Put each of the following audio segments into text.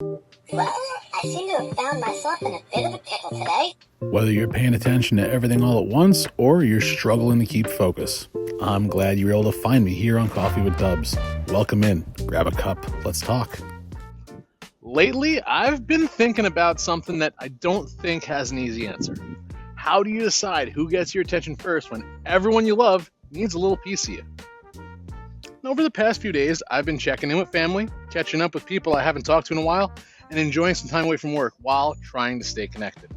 Well, I seem to have found myself in a bit of a pickle today. Whether you're paying attention to everything all at once or you're struggling to keep focus, I'm glad you were able to find me here on Coffee with Dubs. Welcome in, grab a cup, let's talk. Lately, I've been thinking about something that I don't think has an easy answer. How do you decide who gets your attention first when everyone you love needs a little piece of you? And over the past few days, I've been checking in with family, catching up with people I haven't talked to in a while, and enjoying some time away from work while trying to stay connected.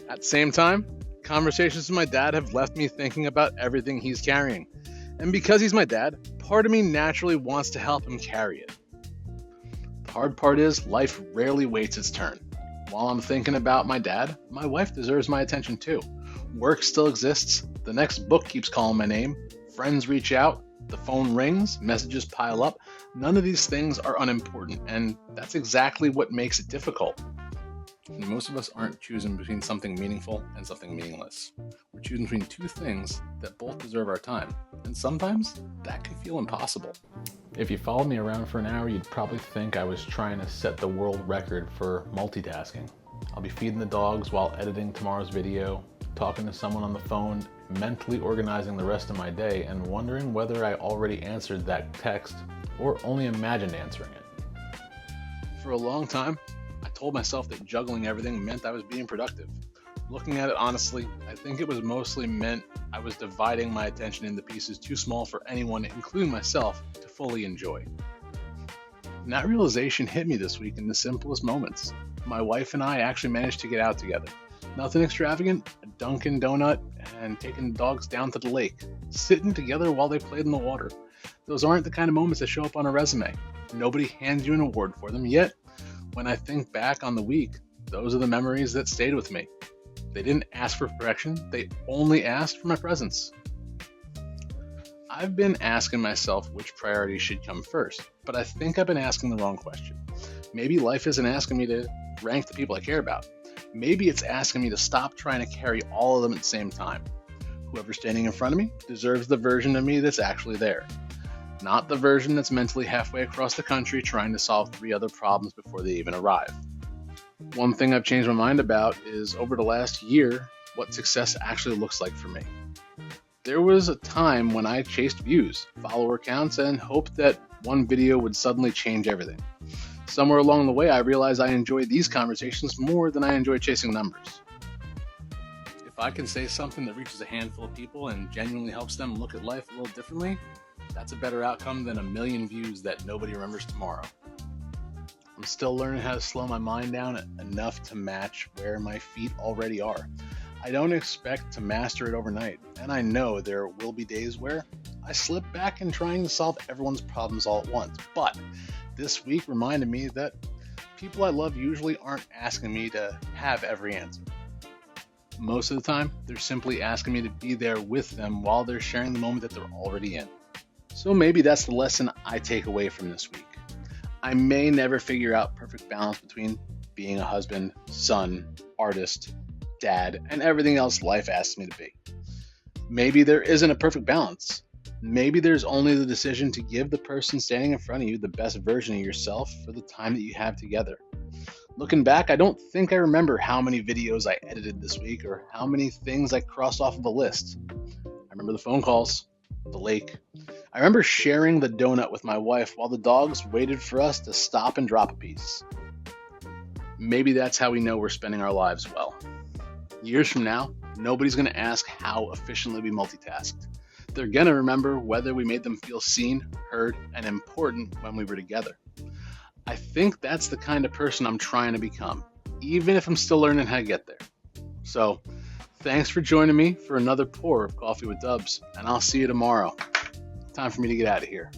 At the same time, conversations with my dad have left me thinking about everything he's carrying. And because he's my dad, part of me naturally wants to help him carry it. The hard part is life rarely waits its turn. While I'm thinking about my dad, my wife deserves my attention too. Work still exists, the next book keeps calling my name, friends reach out, the phone rings, messages pile up. None of these things are unimportant, and that's exactly what makes it difficult. And most of us aren't choosing between something meaningful and something meaningless. We're choosing between two things that both deserve our time, and sometimes that can feel impossible. If you followed me around for an hour, you'd probably think I was trying to set the world record for multitasking. I'll be feeding the dogs while editing tomorrow's video, talking to someone on the phone, mentally organizing the rest of my day, and wondering whether I already answered that text or only imagined answering it. For a long time, I told myself that juggling everything meant I was being productive. Looking at it honestly, I think it was mostly meant I was dividing my attention into pieces too small for anyone, including myself, to fully enjoy. And that realization hit me this week in the simplest moments. My wife and I actually managed to get out together. Nothing extravagant, a Dunkin' Donut, and taking the dogs down to the lake, sitting together while they played in the water. Those aren't the kind of moments that show up on a resume. Nobody hands you an award for them, yet when I think back on the week, those are the memories that stayed with me. They didn't ask for perfection, they only asked for my presence. I've been asking myself which priorities should come first, but I think I've been asking the wrong question. Maybe life isn't asking me to rank the people I care about. Maybe it's asking me to stop trying to carry all of them at the same time. Whoever's standing in front of me deserves the version of me that's actually there, not the version that's mentally halfway across the country trying to solve 3 other problems before they even arrive. One thing I've changed my mind about is over the last year, what success actually looks like for me. There was a time when I chased views, follower counts, and hoped that one video would suddenly change everything. Somewhere along the way, I realized I enjoy these conversations more than I enjoy chasing numbers. If I can say something that reaches a handful of people and genuinely helps them look at life a little differently, that's a better outcome than a million views that nobody remembers tomorrow. I'm still learning how to slow my mind down enough to match where my feet already are. I don't expect to master it overnight, and I know there will be days where I slip back in trying to solve everyone's problems all at once. But this week reminded me that people I love usually aren't asking me to have every answer. Most of the time, they're simply asking me to be there with them while they're sharing the moment that they're already in. So maybe that's the lesson I take away from this week. I may never figure out perfect balance between being a husband, son, artist, dad, and everything else life asks me to be. Maybe there isn't a perfect balance. Maybe there's only the decision to give the person standing in front of you the best version of yourself for the time that you have together. Looking back, I don't think I remember how many videos I edited this week or how many things I crossed off of a list. I remember the phone calls, the lake. I remember sharing the donut with my wife while the dogs waited for us to stop and drop a piece. Maybe that's how we know we're spending our lives well. Years from now, nobody's going to ask how efficiently we multitasked. They're going to remember whether we made them feel seen, heard, and important when we were together. I think that's the kind of person I'm trying to become, even if I'm still learning how to get there. So, thanks for joining me for another pour of Coffee with Dubs, and I'll see you tomorrow. Time for me to get out of here.